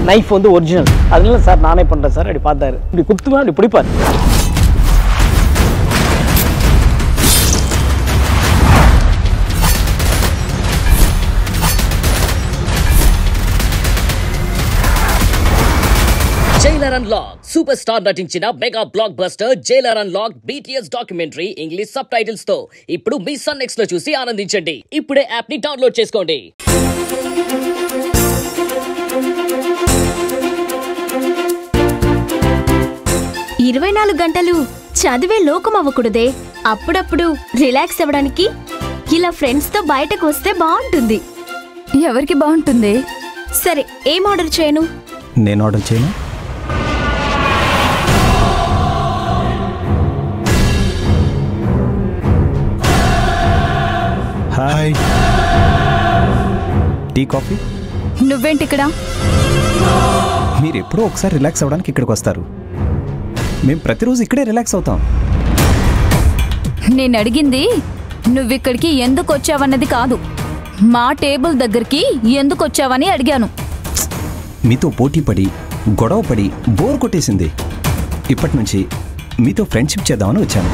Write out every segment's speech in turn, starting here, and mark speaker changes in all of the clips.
Speaker 1: Knife வந்து original. அதனால sir நானே பண்ணுறேன் சார். அப்படி பார்த்தாரு, இப்படி குத்துவேன், அப்படி பிடிப்பார்.
Speaker 2: జైలర్ అన్లాక్ సూపర్ స్టార్ నటించిన mega block buster Jailer unlock BTS documentary English sub titles తో ఇప్పుడు మీ సన్ నెక్స్ట్ లో చూసి ఆనందించండి. ఇప్పుడే యాప్ ని డౌన్లోడ్ చేసుకోండి.
Speaker 3: 24 గంటలు చదివే లోకం అవ్వకూడదే. అప్పుడప్పుడు రిలాక్స్ అవ్వడానికి ఇలా ఫ్రెండ్స్ తో బయటకు వస్తే బాగుంటుంది.
Speaker 4: ఎవరికి బాగుంటుంది?
Speaker 3: సరే, ఏం ఆర్డర్ చేయను?
Speaker 5: నేను ఆర్డర్ చేయను. Hi, tea coffee.
Speaker 4: నువ్వేంటి ఇక్కడ?
Speaker 5: మీరు ఎప్పుడో ఒకసారి రిలాక్స్ అవ్వడానికి ఇక్కడికి వస్తారు. మేము ప్రతిరోజు ఇక్కడే రిలాక్స్ అవుతాం.
Speaker 4: నేను అడిగింది నువ్విక్కడికి ఎందుకు వచ్చావన్నది కాదు, మా టేబుల్ దగ్గరికి ఎందుకు వచ్చావని అడిగాను.
Speaker 5: మీతో పోటీ పడి గొడవ పడి బోర్ కొట్టేసింది. ఇప్పటి నుంచి మీతో ఫ్రెండ్షిప్ చేద్దామని వచ్చాను.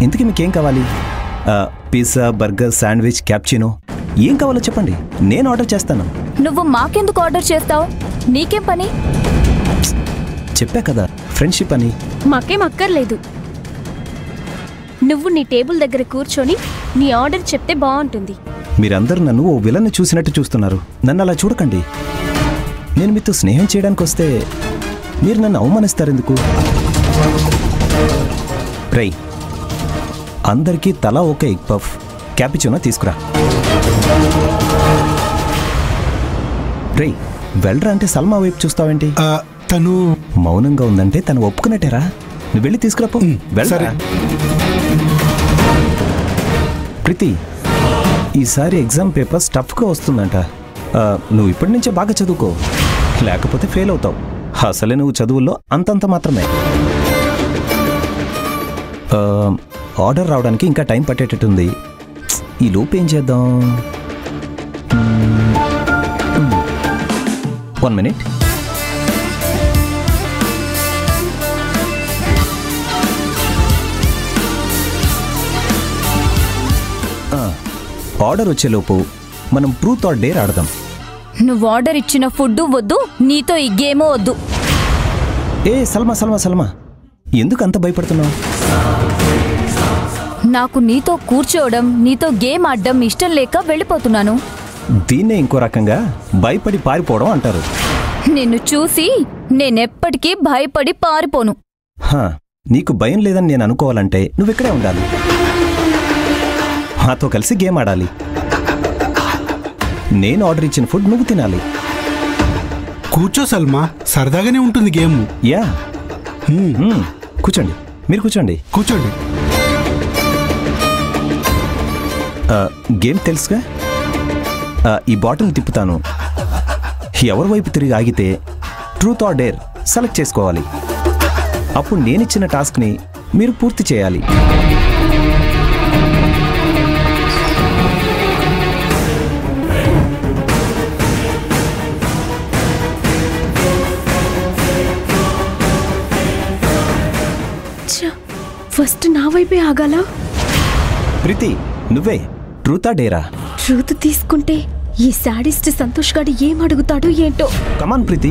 Speaker 5: ఇంతకీ మీకేం కావాలి? పిజ్జా, బర్గర్, శాండ్విచ్, క్యాప్చినో ఏం కావాలో చెప్పండి, నేను ఆర్డర్ చేస్తాను.
Speaker 4: నువ్వు మాకెందుకు ఆర్డర్ చేస్తావు? నీకేం పని?
Speaker 5: చెప్పా కదా, ఫ్రెండ్షిప్ అని.
Speaker 3: మాకేం అక్కర్లేదు. నువ్వు నీ టేబుల్ దగ్గర కూర్చొని నీ ఆర్డర్ చెప్తే బాగుంటుంది.
Speaker 5: మీరందరూ నన్ను ఓ విలన్ని చూసినట్టు చూస్తున్నారు. నన్ను అలా చూడకండి. నేను మీతో స్నేహం చేయడానికి వస్తే మీరు నన్ను అవమానిస్తారు ఎందుకు? రై, అందరికీ తలా ఒక ఎగ్ పఫ్, క్యాపిచినో తీసుకురా. రై, వెళ్ళరా అంటే సల్మా వైపు చూస్తావేంటి?
Speaker 6: తను
Speaker 5: మౌనంగా ఉందంటే తను ఒప్పుకున్నట్టేరా. నువ్వు వెళ్ళి తీసుకురాపో. వెళ్ళరా. ప్రీతి, ఈసారి ఎగ్జామ్ పేపర్ టఫ్గా వస్తుందంట. నువ్వు ఇప్పటి నుంచే బాగా చదువుకో, లేకపోతే ఫెయిల్ అవుతావు. అసలే నువ్వు చదువుల్లో అంతంత మాత్రమే. ఆర్డర్ రావడానికి ఇంకా టైం పట్టేటట్టుంది. ఈ లోపు ఏం చేద్దాం? 1 minute. ఆర్డర్ వచ్చేలోపు మనం ట్రూత్ ఆర్ డేర్ ఆడదాం.
Speaker 4: నువ్వు ఆర్డర్ ఇచ్చిన ఫుడ్ వద్దు, నీతో ఈ గేమ్ వద్దు.
Speaker 5: ఏ సల్మా సల్మా సల్మా, ఎందుకు అంత భయపడుతున్నావు?
Speaker 4: నాకు నీతో కూర్చోవడం, నీతో గేమ్ ఆడడం ఇష్టం లేక వెళ్ళిపోతున్నాను.
Speaker 5: దీన్నే ఇంకో రకంగా భయపడి పారిపోవడం అంటారు.
Speaker 4: నిన్ను చూసి నేనెప్పటికీ భయపడి పారిపోను.
Speaker 5: నీకు భయం లేదని నేను అనుకోవాలంటే నువ్వు ఇక్కడే ఉండాలి, మాతో కలిసి గేమ్ ఆడాలి. నేను ఆర్డర్ ఇచ్చిన ఫుడ్ నువ్వు తినాలి.
Speaker 6: కూర్చో సల్మా, సరదాగానే ఉంటుంది గేమ్.
Speaker 5: యా, కూర్చోండి. మీరు కూర్చోండి.
Speaker 6: కూర్చోండి.
Speaker 5: గేమ్ తెలుసుగా. ఈ బాటిల్ తిప్పుతాను. ఎవరి వైపు తిరిగి ఆగితే ట్రూత్ ఆర్ డేర్ సెలెక్ట్ చేసుకోవాలి. అప్పుడు నేనిచ్చిన టాస్క్ని మీరు పూర్తి చేయాలి.
Speaker 3: ఫస్ట్ నా వైపే ఆగాల.
Speaker 5: ప్రీతి, నువ్వే ట్రూతా డేరా?
Speaker 3: ట్రూత్ తీసుకుంటే ఈ సాడిస్ట్ సంతోష్ గాడు ఏం అడుగుతాడు ఏంటో.
Speaker 5: కమాన్ ప్రీతి,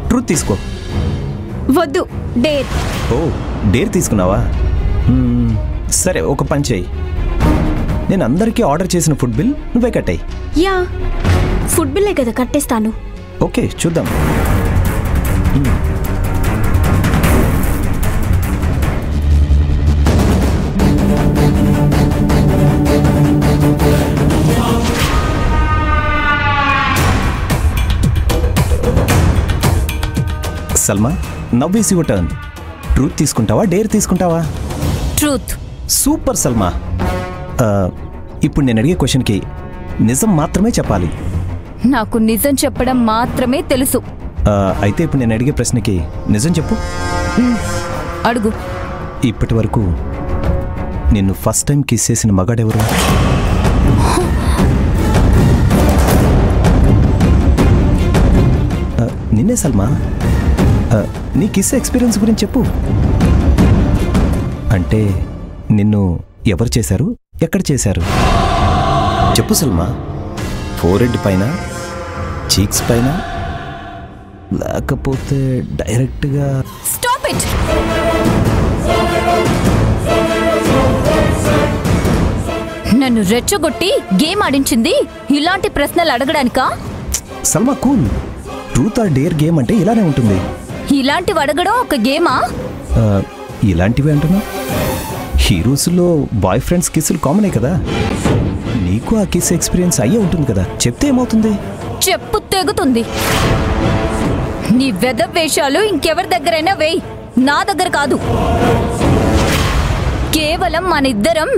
Speaker 5: ట్రూత్ తీసుకో.
Speaker 3: వద్దు, డేర్.
Speaker 5: ఓ, డేర్ తీసుకున్నావా? సరే, ఒక పని చేయి. నేను అందరికీ ఆర్డర్ చేసిన ఫుడ్ బిల్ నువ్వే కట్టాయి.
Speaker 3: యా, ఫుడ్ బిల్లే కదా కట్టేస్తాను.
Speaker 5: ఓకే, చూద్దాం. Salma, now is your turn. Truth తీసుకుంటావా, డేర్ తీసుకుంటావా?
Speaker 4: ట్రూత్.
Speaker 5: సూపర్ సల్మా. ఇప్పుడు నేను అడిగే క్వశ్చన్కి నిజం మాత్రమే చెప్పాలి.
Speaker 4: నాకు నిజం చెప్పడం మాత్రమే తెలుసు.
Speaker 5: అయితే ఇప్పుడు నేను అడిగే ప్రశ్నకి నిజం చెప్పు.
Speaker 4: అడుగు.
Speaker 5: ఇప్పటి వరకు నిన్ను ఫస్ట్ టైం కిస్ చేసిన మగాడెవరు? నిన్నే సల్మా. నీ కిస్ ఎక్స్పీరియన్స్ గురించి చెప్పు. అంటే నిన్ను ఎవరు చేశారు, ఎక్కడ చేశారు చెప్పు సల్మా. ఫోరెడ్ పైన, చీక్స్ పైన, లేకపోతే డైరెక్ట్గా?
Speaker 4: Stop it. నన్ను రెచ్చగొట్టి గేమ్ ఆడించింది ఇలాంటి ప్రశ్నలు అడగడానికా?
Speaker 5: Salma cool. Truth or dare game అంటే ఇలానే ఉంటుంది.
Speaker 4: ఇలాంటివి అడగడం ఒక గేమా?
Speaker 5: ఇలాంటివి అంటున్నా? హీరోస్లో బాయ్ ఫ్రెండ్స్ కిస్సులు కామనే కదా. నీకు ఆ కిస్ ఎక్స్పీరియన్స్ అయ్యే ఉంటుంది కదా, చెప్తే ఏమవుతుంది?
Speaker 4: చెప్పు తెగుతుంది. నీ వెదవ్ వేషాలు ఇంకెవరి దగ్గరైనా వేయి, నా దగ్గర కాదు. కేవలం మన ఇద్దరం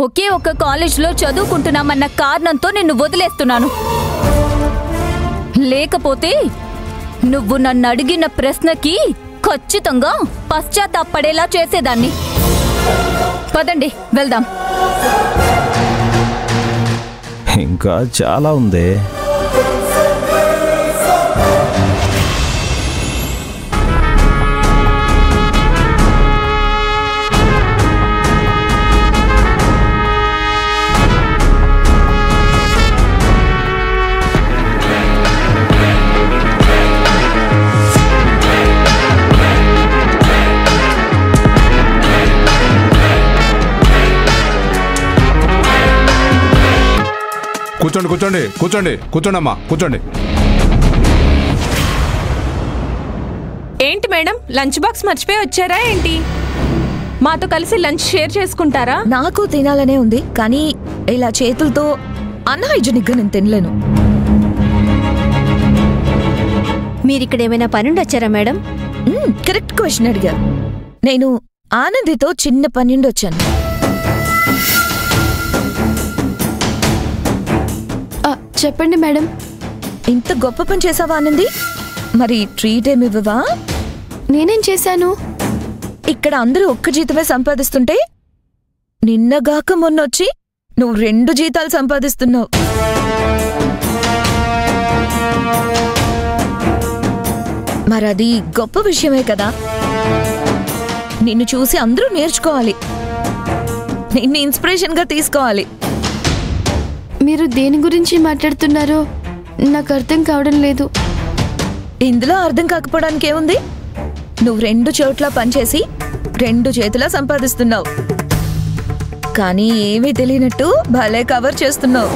Speaker 4: ఒకే ఒక కాలేజ్లో చదువుకుంటున్నామన్న కారణంతో నిన్ను వదిలేస్తున్నాను. లేకపోతే నువ్వు నన్ను అడిగిన ప్రశ్నకి ఖచ్చితంగా పశ్చాత్తాపడేలా చేసేదాన్ని. పదండి వెళ్దాం.
Speaker 5: ఇంకా చాలా ఉందే.
Speaker 7: కూర్చోండి కూర్చోండి కూర్చోండి కూర్చోండి అమ్మా, కూర్చోండి.
Speaker 8: ఏంటి మేడం, లంచ్ బాక్స్ మర్చిపోయి వచ్చారా ఏంటి? మాతో కలిసి లంచ్ షేర్ చేసుకుంటారా?
Speaker 9: నాకు తినాలనే ఉంది, కానీ ఇలా చేతులతో అన్హైజెనిక్ గా నేను తినలేను.
Speaker 3: మీరిక్కడ ఏమైనా పనుండి వచ్చారా మేడం?
Speaker 9: కరెక్ట్ క్వశ్చన్ అడిగా. నేను ఆనందితో చిన్న పనుండి వచ్చాను.
Speaker 3: చెప్పండి మేడం.
Speaker 9: ఇంత గొప్ప పని చేసావా ఆనంది? మరి ట్రీట్ ఏమి ఇవ్వవా?
Speaker 3: నేనేం చేశాను?
Speaker 9: ఇక్కడ అందరూ ఒక్క జీతమే సంపాదిస్తుంటే నిన్నగాక మొన్నొచ్చి నువ్వు 2 జీతాలు సంపాదిస్తున్నావు. మరది గొప్ప విషయమే కదా. నిన్ను చూసి అందరూ నేర్చుకోవాలి, నిన్ను ఇన్స్పిరేషన్ గా తీసుకోవాలి.
Speaker 3: మీరు దేని గురించి మాట్లాడుతున్నారో నాకు అర్థం కావడం లేదు.
Speaker 9: ఇందులో అర్థం కాకపోవడానికి ఏముంది? నువ్వు 2 చోట్ల పనిచేసి 2 చేతులా సంపాదిస్తున్నావు, కానీ ఏమీ తెలియనట్టు భలే కవర్ చేస్తున్నావు.